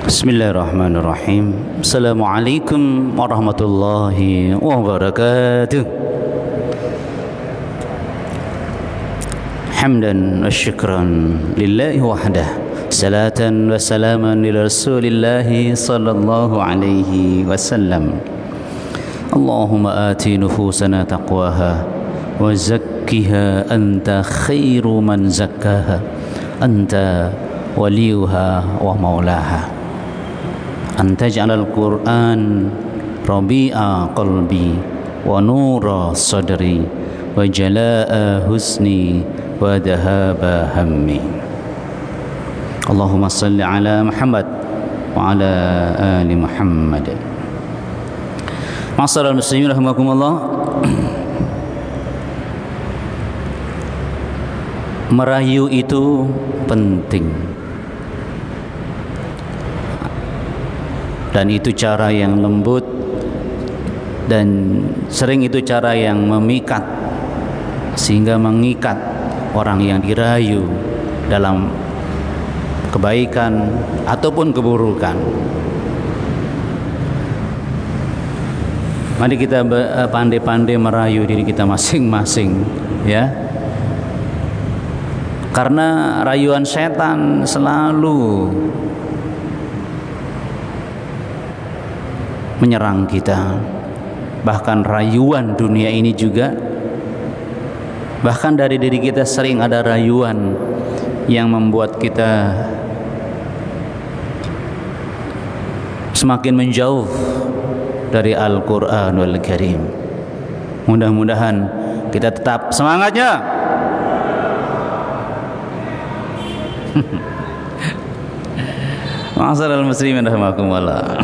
Bismillahirrahmanirrahim. Assalamualaikum warahmatullahi wabarakatuh. Hamdan wa syukran lillahi wahdah. Salatan wa salaman ila rasulillahi sallallahu alaihi wasallam. Allahumma ati nufusana taqwaha wa zakkiha anta khairu man zakkaha. Anta waliyuha wa maulaha. Anta ja'alal Qur'an rabi'a qalbi wa nura sadri wa jala'a husni wa dhahaba hammi. Allahumma salli ala Muhammad wa ala ali Muhammad. Ma'asyiral muslimin rahimakumullah. Merayu itu penting. Dan itu cara yang lembut, dan sering itu cara yang memikat, sehingga mengikat orang yang dirayu dalam kebaikan ataupun keburukan. Mari kita pandai-pandai merayu diri kita masing-masing, ya. Karena rayuan setan selalu menyerang kita. Bahkan rayuan dunia ini juga, bahkan dari diri kita sering ada rayuan yang membuat kita semakin menjauh dari Al-Quranul Karim. Mudah-mudahan kita tetap semangatnya. Ma'asyiral muslimin rahimakumullah.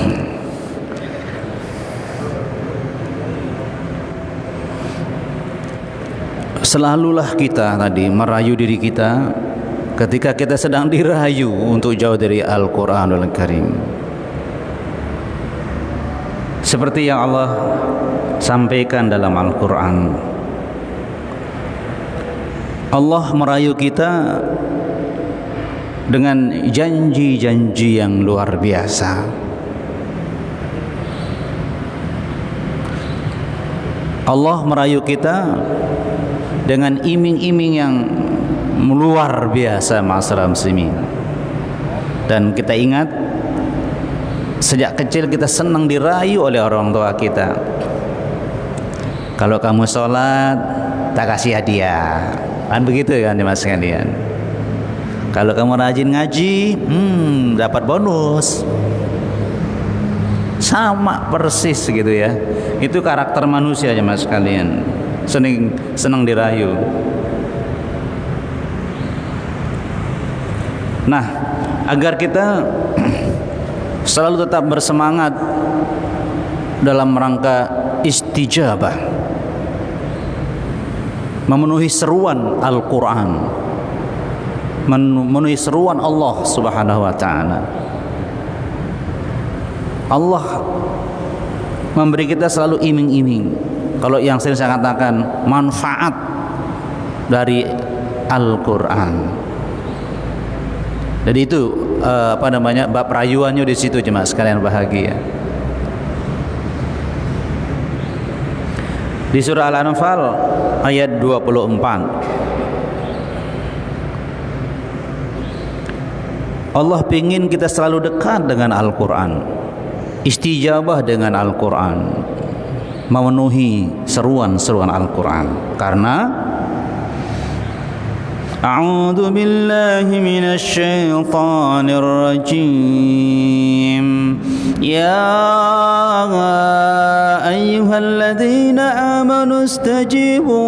Selalulah kita tadi merayu diri kita ketika kita sedang dirayu untuk jauh dari Al-Quranul Karim. Seperti yang Allah sampaikan dalam Al-Quran, Allah merayu kita dengan janji-janji yang luar biasa. Allah merayu kita dengan iming-iming yang luar biasa, ma'asyiral muslimin. Dan kita ingat, sejak kecil kita senang dirayu oleh orang tua kita. Kalau kamu sholat, tak kasih hadiah, kan begitu kan mas sekalian. Kalau kamu rajin ngaji, dapat bonus. Sama persis gitu ya. Itu karakter manusia aja mas sekalian, senang dirayu. Nah, agar kita selalu tetap bersemangat dalam rangka istijabah, memenuhi seruan Al-Quran, memenuhi seruan Allah Subhanahu wa ta'ala. Allah memberi kita selalu iming-iming. Kalau yang sering saya katakan, manfaat dari Al-Quran. Jadi itu bab rayuannya di situ jemaah sekalian bahagia. Di surah Al-Anfal ayat 24, Allah ingin kita selalu dekat dengan Al-Quran, istijabah dengan Al-Quran, memenuhi seruan-seruan Al-Quran. Karena A'udzu billahi minasy syaithanir rajim. Ya ayyuhalladzina amanu istajibu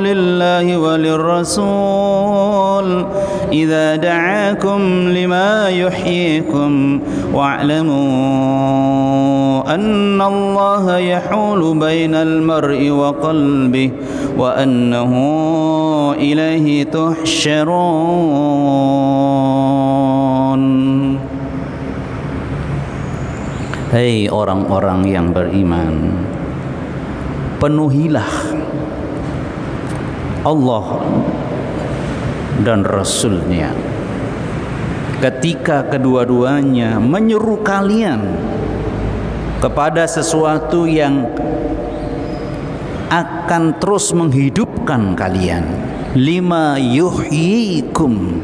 lillahi walir rasul idza da'akum lima yuhyikum wa'lamu anna Allaha yahulu bainal mar'i wa qalbihi wa annahu ilaihi tuhsyarun. Hei orang-orang yang beriman, penuhilah Allah dan Rasulnya ketika kedua-duanya menyeru kalian kepada sesuatu yang akan terus menghidupkan kalian, lima yuhyikum,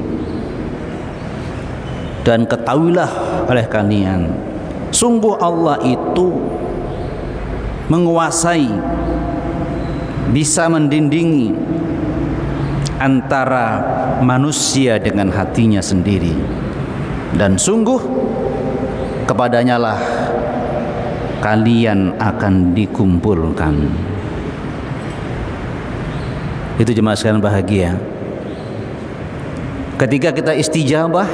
dan ketahuilah oleh kalian, sungguh Allah itu menguasai, bisa mendindingi antara manusia dengan hatinya sendiri, dan sungguh kepadanya lah kalian akan dikumpulkan. Itu jemaah sekalian bahagia. Ketika kita istijabah,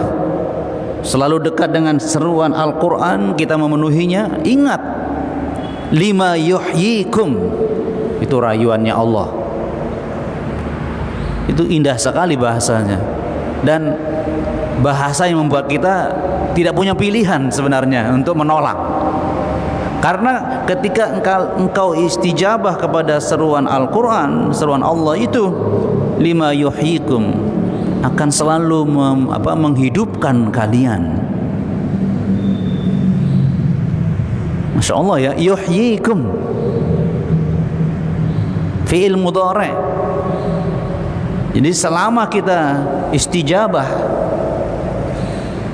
selalu dekat dengan seruan Al-Quran, kita memenuhinya, ingat, lima yuhyikum, itu rayuannya Allah. Itu indah sekali bahasanya, dan bahasa yang membuat kita tidak punya pilihan sebenarnya untuk menolak. Karena ketika engkau istijabah kepada seruan Al-Quran, seruan Allah itu, lima yuhyikum, akan selalu menghidupkan kalian. Masya Allah ya, yuhyikum, fi'il mudhari'. Jadi selama kita istijabah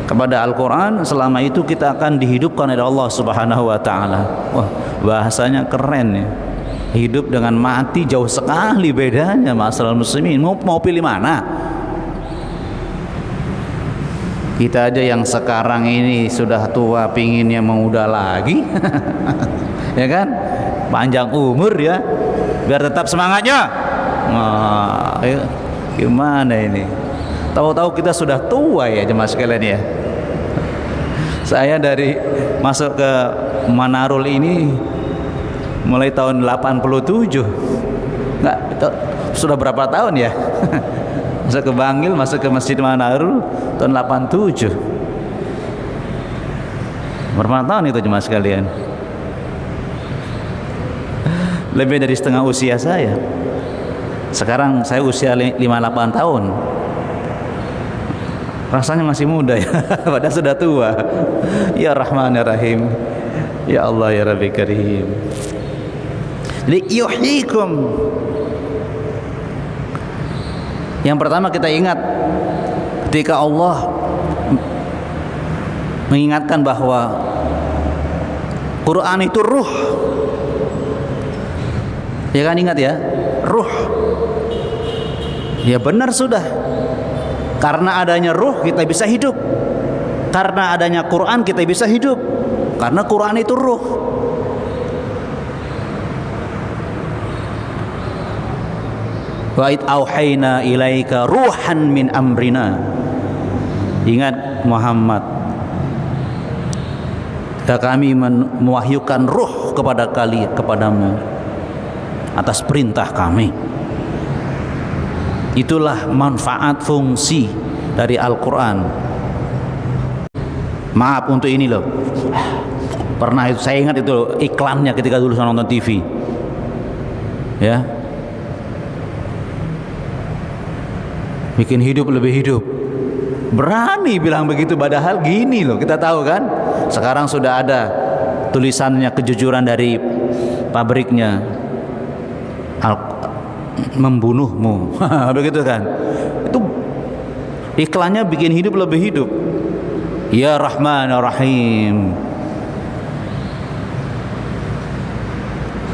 kepada Al-Quran, selama itu kita akan dihidupkan oleh Allah Subhanahu wa ta'ala. Wah, bahasanya keren ya. Hidup dengan mati jauh sekali bedanya, ma'asyiral muslimin. Mau pilih mana? Kita aja yang sekarang ini sudah tua, pinginnya muda lagi. Ya kan? Panjang umur ya, biar tetap semangatnya. Wah, gimana ini? Tahu-tahu kita sudah tua ya jemaah sekalian ya. Saya dari masuk ke Manarul ini mulai tahun 87. Enggak, itu sudah berapa tahun ya? Masuk ke Bangil, masuk ke Masjid Manarul tahun 87. Berapa tahun itu jemaah sekalian? Lebih dari setengah usia saya. Sekarang saya usia 58 tahun. Rasanya masih muda ya, padahal sudah tua. Ya Rahman ya Rahim, ya Allah ya Rabbi Karim. Jadi yuhyikum, yang pertama kita ingat ketika Allah mengingatkan bahwa Quran itu ruh. Ya kan, ingat ya, ruh. Ya benar sudah. Karena adanya ruh kita bisa hidup. Karena adanya Quran kita bisa hidup. Karena Quran itu ruh. Wa id auhayna ilaika ruhan min amrina. Ingat Muhammad, kami mewahyukan ruh kepada kepadamu atas perintah kami. Itulah manfaat fungsi dari Al-Quran. Maaf untuk ini loh, pernah itu saya ingat itu iklannya ketika dulu saya nonton TV ya, bikin hidup lebih hidup. Berani bilang begitu, padahal gini loh, kita tahu kan sekarang sudah ada tulisannya, kejujuran dari pabriknya, membunuhmu. Begitu kan, itu iklannya bikin hidup lebih hidup. Ya Rahman ya Rahim.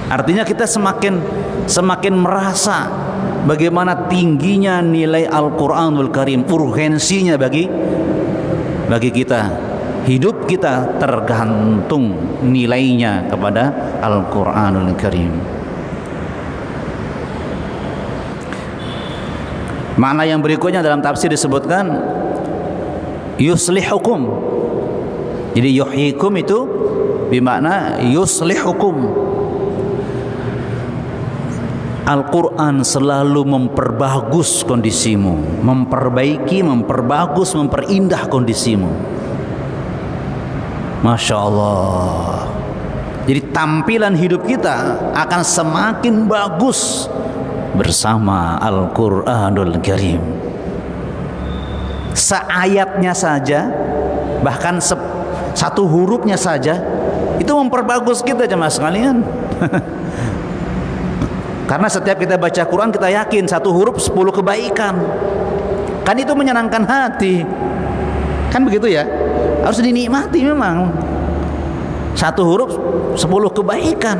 Artinya kita semakin merasa bagaimana tingginya nilai Al-Quranul Karim, urgensinya bagi kita. Hidup kita tergantung nilainya kepada Al-Quranul Karim. Makna yang berikutnya dalam tafsir disebutkan yuslihukum. Jadi yuhyikum itu bermakna yuslihukum. Al-Quran selalu memperbagus kondisimu, memperbaiki, memperbagus, memperindah kondisimu. Masya Allah. Jadi tampilan hidup kita akan semakin bagus bersama Al-Quranul Karim. seayatnya saja, bahkan satu hurufnya saja itu memperbagus kita jemaah sekalian. Karena setiap kita baca Quran kita yakin satu huruf 10 kebaikan. Kan itu menyenangkan hati. Kan begitu ya? Harus dinikmati memang. Satu huruf 10 kebaikan.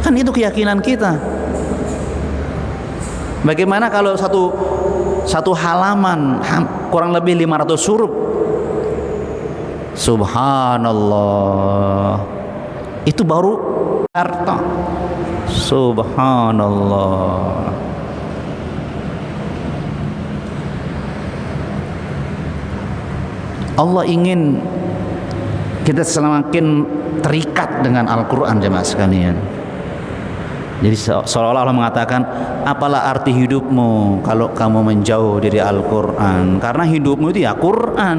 Kan itu keyakinan kita. Bagaimana kalau satu halaman kurang lebih 500 huruf? Subhanallah. Itu baru harta. Subhanallah. Allah ingin kita semakin terikat dengan Al-Quran jemaah sekalian. Jadi seolah-olah Allah mengatakan, apalah arti hidupmu kalau kamu menjauh dari Al-Quran? Karena hidupmu itu ya Quran,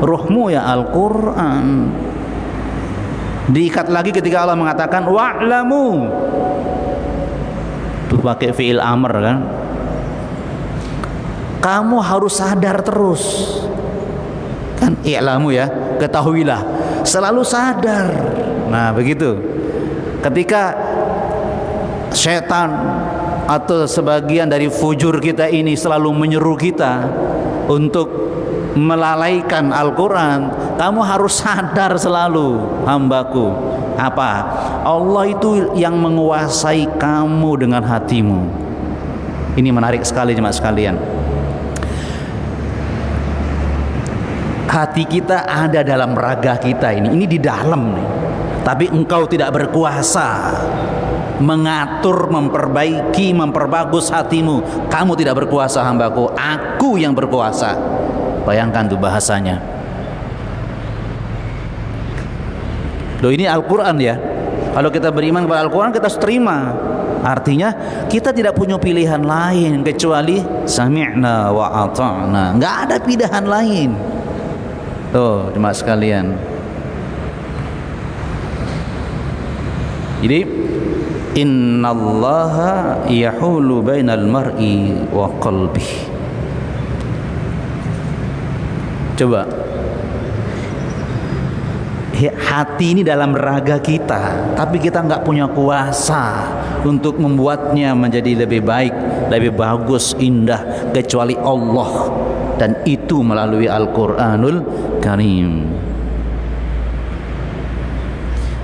ruhmu ya Al-Quran. Diikat lagi ketika Allah mengatakan wa'lamu, tuh pakai fi'il amr kan, kamu harus sadar terus kan, i'lamu ya, ketahuilah, selalu sadar. Nah begitu. Ketika setan atau sebagian dari fujur kita ini selalu menyeru kita untuk melalaikan Al-Quran, kamu harus sadar selalu, hambaku, apa? Allah itu yang menguasai kamu dengan hatimu. Ini menarik sekali jemaah sekalian. Hati kita ada dalam raga kita ini di dalam nih. Tapi engkau tidak berkuasa mengatur, memperbaiki, memperbagus hatimu. Kamu tidak berkuasa hambaku, aku yang berkuasa. Bayangkan tuh bahasanya. Loh ini Al-Quran ya. Kalau kita beriman kepada Al-Quran kita harus terima. Artinya kita tidak punya pilihan lain kecuali sami'na wa ata'na. Nggak ada pilihan lain. Tuh jemaah sekalian. Jadi innallaha yahulu bainal mar'i wa qalbihi. Coba, hati ini dalam raga kita, tapi kita nggak punya kuasa untuk membuatnya menjadi lebih baik, lebih bagus, indah, kecuali Allah, dan itu melalui Al-Quranul Karim.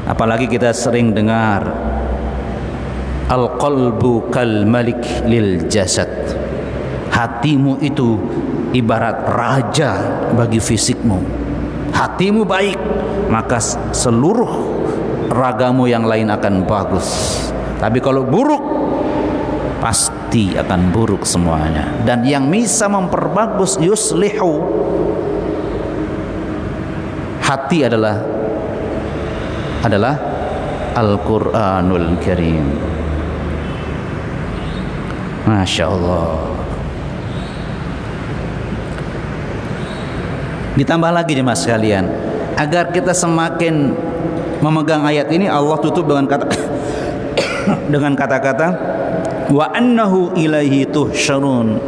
Apalagi kita sering dengar al-qalbu kal malik lil jasad. Hatimu itu ibarat raja bagi fisikmu. Hatimu baik, maka seluruh ragamu yang lain akan bagus. Tapi kalau buruk, pasti akan buruk semuanya. Dan yang bisa memperbagus yuslihu hati adalah Al-Quranul Karim. Masya Allah. Ditambah lagi jemaah sekalian, agar kita semakin memegang ayat ini, Allah tutup dengan kata-kata wa annahu ilaihi tuhsyarun.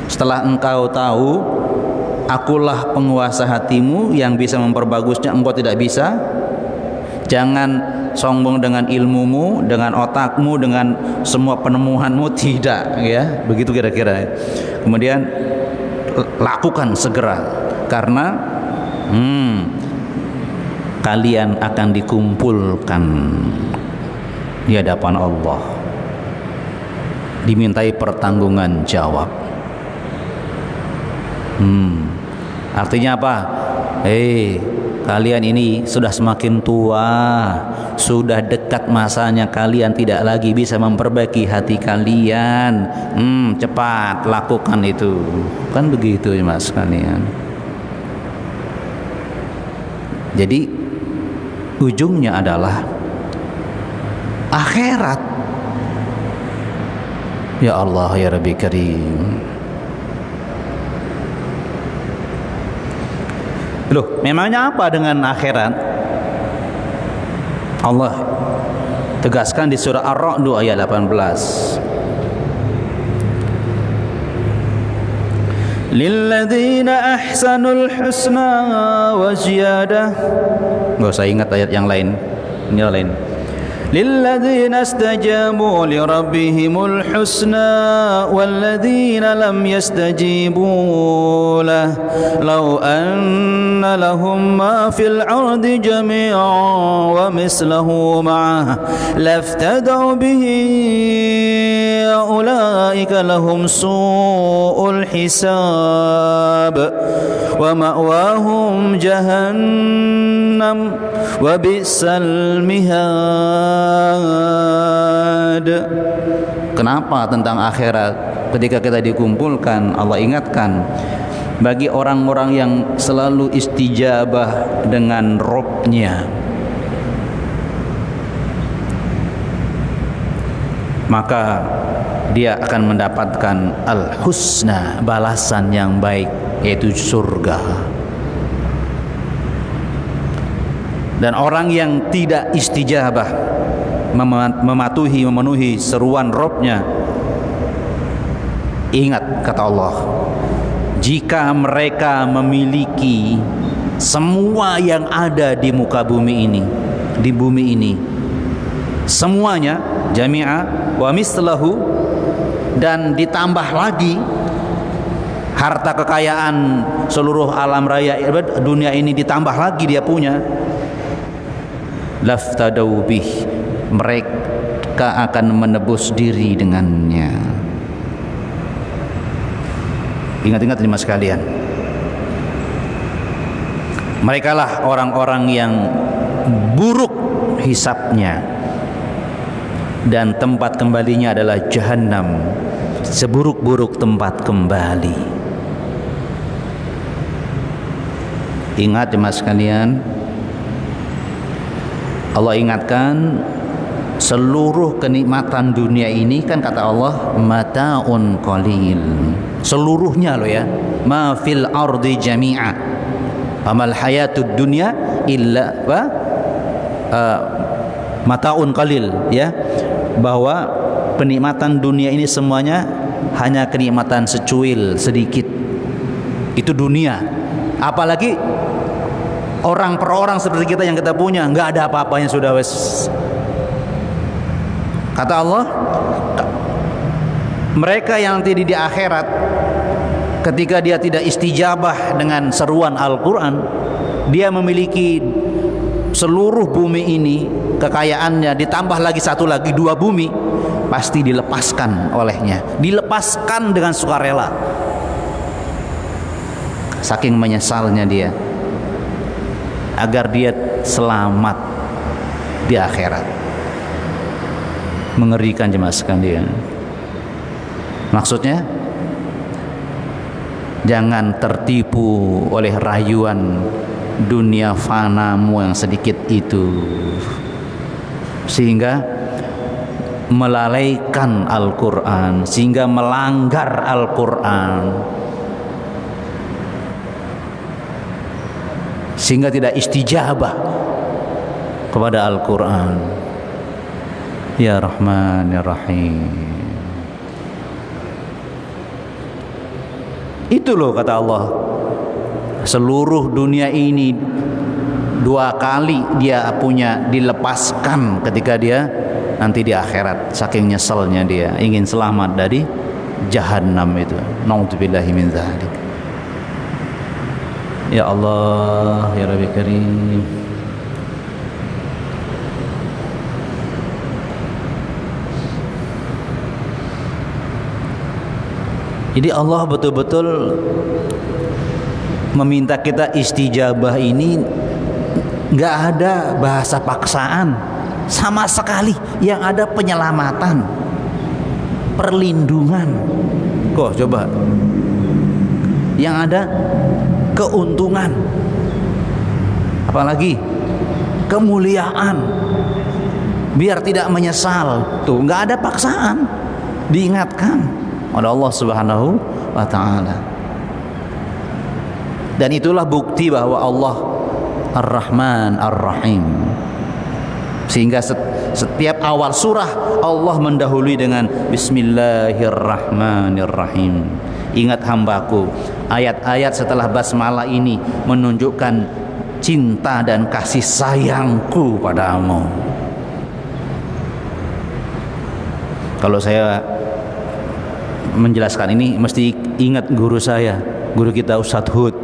Setelah engkau tahu akulah penguasa hatimu yang bisa memperbagusnya, engkau tidak bisa. Jangan sombong dengan ilmumu, dengan otakmu, dengan semua penemuanmu, tidak ya. Begitu kira-kira. Kemudian lakukan segera, karena kalian akan dikumpulkan di hadapan Allah, dimintai pertanggungan jawab. Artinya apa? Kalian ini sudah semakin tua, sudah dekat masanya kalian tidak lagi bisa memperbaiki hati kalian. Cepat lakukan itu. Kan begitu ya mas kalian. Jadi ujungnya adalah akhirat. Ya Allah ya Rabbi Karim. Loh, memangnya apa dengan akhirat? Allah tegaskan di surah Ar-Ra'd ayat 18. lilladzina ahsanul husna wa ziyadah. Enggak usah ingat ayat yang lain. Ini yang lain. للذين استجابوا لربهم الحسنى والذين لم يستجيبوا له لو أن لهم ما في الأرض جميعا ومثله معه لافتدوا به أولئك لهم سوء الحساب ومأواهم جهنم وبئس المهاد. Kenapa tentang akhirat? Ketika kita dikumpulkan, Allah ingatkan bagi orang-orang yang selalu istijabah dengan Rabb-nya, maka dia akan mendapatkan al-husna, balasan yang baik, yaitu surga. Dan orang yang tidak istijabah, memenuhi seruan Rabb-nya, ingat kata Allah, jika mereka memiliki semua yang ada di muka bumi ini, di bumi ini, semuanya, jami'a wa mislahu, dan ditambah lagi harta kekayaan seluruh alam raya dunia ini, ditambah lagi dia punya, laftadau bih, mereka akan menebus diri dengannya. Ingat-ingat ini mas sekalian, merekalah orang-orang yang buruk hisabnya dan tempat kembalinya adalah Jahannam, seburuk-buruk tempat kembali. Ingat ya mas sekalian, Allah ingatkan seluruh kenikmatan dunia ini kan kata Allah mataun qalil, seluruhnya loh ya, ma fil ardi jami'a amal hayatud dunya illa mataun qalil, ya, bahwa kenikmatan dunia ini semuanya hanya kenikmatan secuil, sedikit. Itu dunia. Apalagi orang per orang seperti kita yang kita punya, nggak ada apa-apanya sudah wes. Kata Allah, mereka yang nanti di akhirat, ketika dia tidak istijabah dengan seruan Al-Quran, dia memiliki seluruh bumi ini, kekayaannya, ditambah lagi satu lagi, dua bumi, pasti dilepaskan olehnya, dilepaskan dengan sukarela, saking menyesalnya dia, agar dia selamat di akhirat. Mengerikan jemaah sekalian. Maksudnya, jangan tertipu oleh rayuan dunia fanamu yang sedikit itu, sehingga melalaikan Al-Quran, sehingga melanggar Al-Quran, sehingga tidak istijabah kepada Al-Quran. Ya Rahman ya Rahim. Itu loh kata Allah, seluruh dunia ini dua kali dia punya, dilepaskan ketika dia nanti di akhirat, saking nyeselnya dia ingin selamat dari Jahannam itu. Na'udzubillahi min dzalik. Ya Allah ya Rabbi Karim. Jadi Allah betul-betul meminta kita istijabah ini, nggak ada bahasa paksaan sama sekali, yang ada penyelamatan, perlindungan. Kok coba, yang ada keuntungan, apalagi kemuliaan, biar tidak menyesal. Tuh nggak ada paksaan, diingatkan oleh Allah Subhanahu wa ta'ala. Dan itulah bukti bahwa Allah Ar-Rahman Ar-Rahim, sehingga setiap awal surah Allah mendahului dengan Bismillahirrahmanirrahim. Ingat hambaku, ayat-ayat setelah basmalah ini menunjukkan cinta dan kasih sayangku padamu. Kalau saya menjelaskan ini mesti ingat guru saya, guru kita Ustadz Hud,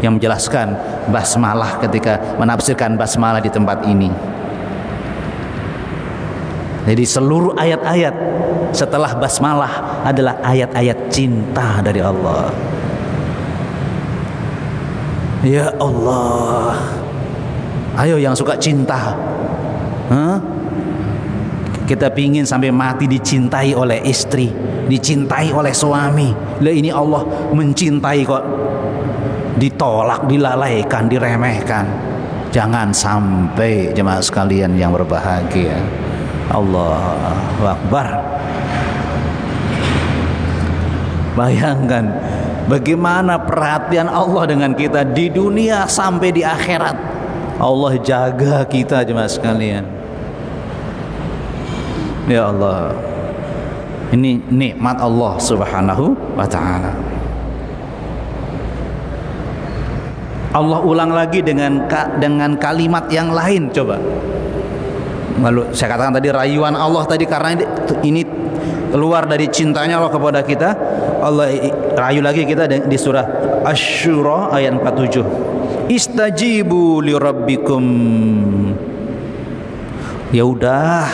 yang menjelaskan basmalah ketika menafsirkan basmalah di tempat ini. Jadi seluruh ayat-ayat setelah basmalah adalah ayat-ayat cinta dari Allah. Ya Allah, ayo yang suka cinta, kita pingin sampai mati dicintai oleh istri, dicintai oleh suami. Lah ini Allah mencintai kok ditolak, dilalaikan, diremehkan. Jangan sampai jemaah sekalian yang berbahagia. Allahu Akbar. Bayangkan bagaimana perhatian Allah dengan kita di dunia sampai di akhirat. Allah jaga kita jemaah sekalian. Ya Allah, ini nikmat Allah Subhanahu wa ta'ala. Allah ulang lagi dengan kalimat yang lain. Coba, lalu saya katakan tadi rayuan Allah tadi, karena ini keluar dari cintanya Allah kepada kita. Allah rayu lagi kita di surah Asy-Syura ayat 47. Istajibu li rabbikum. Ya udah,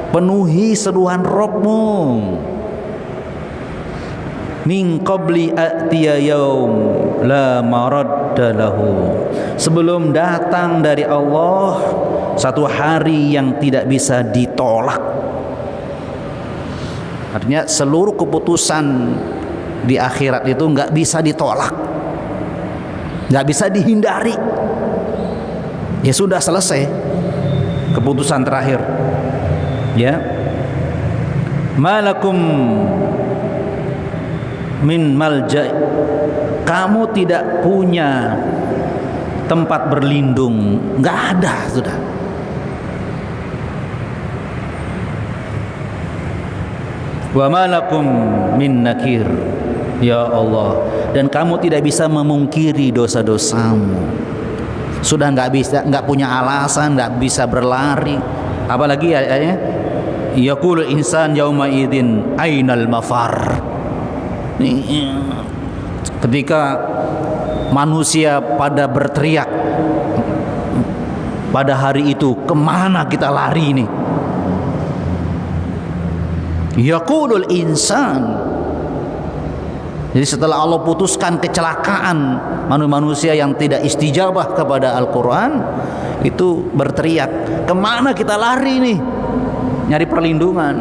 penuhi seruan Rabbmu. Min qabli atiya yaum la maradda lahu. Sebelum datang dari Allah satu hari yang tidak bisa ditolak. Artinya seluruh keputusan di akhirat itu nggak bisa ditolak, nggak bisa dihindari. Ya sudah selesai keputusan terakhir. Ya, malakum min malja, kamu tidak punya tempat berlindung, nggak ada sudah. Wa malakum min nakir, ya Allah, dan kamu tidak bisa memungkiri dosa-dosamu. Sudah nggak punya alasan, nggak bisa berlari. Apalagi ayatnya, yaqul insan yauma idzin ainal mafar. Ketika manusia pada berteriak pada hari itu, kemana kita lari ini? Yaqulul insan. Jadi setelah Allah putuskan kecelakaan manusia yang tidak istijabah kepada Al-Quran, itu berteriak, kemana kita lari nih? Nyari perlindungan.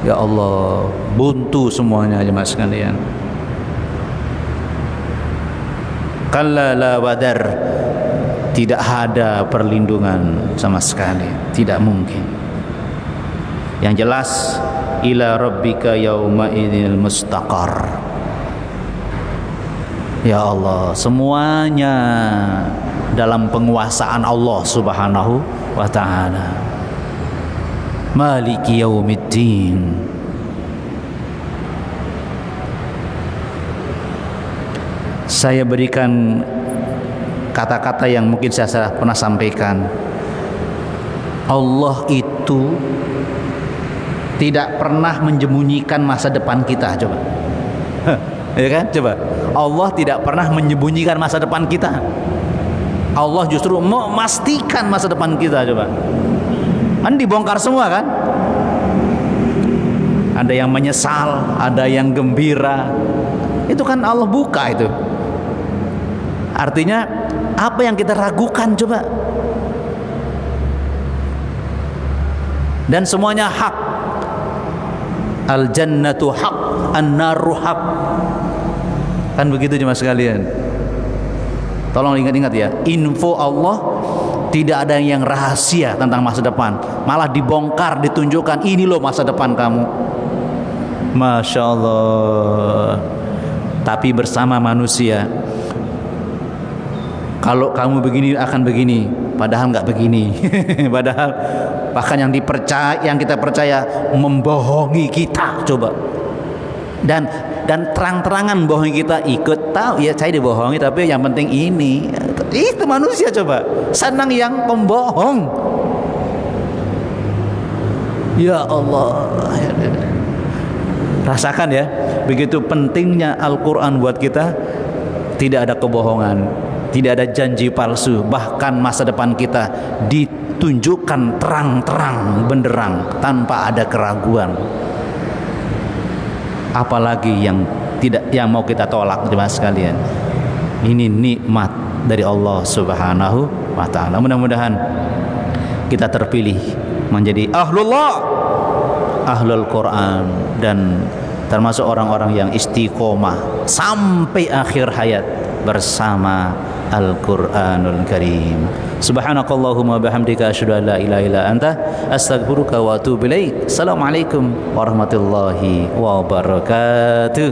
Ya Allah, buntu semuanya jemaah sekalian. Kalla la wadar, tidak ada perlindungan sama sekali, tidak mungkin. Yang jelas, ila rabbika yauma idzil mustaqar. Ya Allah, semuanya dalam penguasaan Allah Subhanahu wa ta'ala. Maliki yaumiddin. Saya berikan kata-kata yang mungkin saya pernah sampaikan. Allah itu tidak pernah menyembunyikan masa depan kita. Coba, ya kan? Coba, Allah tidak pernah menyembunyikan masa depan kita. Allah justru memastikan masa depan kita. Coba, kan dibongkar semua kan? Ada yang menyesal, ada yang gembira. Itu kan Allah buka itu. Artinya apa yang kita ragukan, coba. Dan semuanya hak. Al jannatu haq, an-naru haq. Kan begitu jemaah sekalian. Tolong ingat-ingat ya, info Allah tidak ada yang rahasia tentang masa depan. Malah dibongkar, ditunjukkan, ini loh masa depan kamu. Masya Allah. Tapi bersama manusia, kalau kamu begini akan begini, padahal nggak begini. Padahal bahkan yang kita percaya membohongi kita. Coba. Dan dan terang-terangan bohongi kita, ikut tahu ya saya dibohongi tapi yang penting ini. Itu manusia coba, senang yang pembohong. Ya Allah, rasakan ya, begitu pentingnya Al-Quran buat kita. Tidak ada kebohongan, tidak ada janji palsu, bahkan masa depan kita ditunjukkan terang-terang benderang tanpa ada keraguan. Apalagi yang mau kita tolak, jemaah sekalian. Ini nikmat dari Allah Subhanahu wa taala. Mudah-mudahan kita terpilih menjadi ahlul Quran dan termasuk orang-orang yang istiqomah sampai akhir hayat bersama Al-Quranul Karim. Subhanakallahumma bihamdika asyhadu an la ilaha illa anta astaghfiruka wa atubu ilaik. Assalamualaikum warahmatullahi wabarakatuh.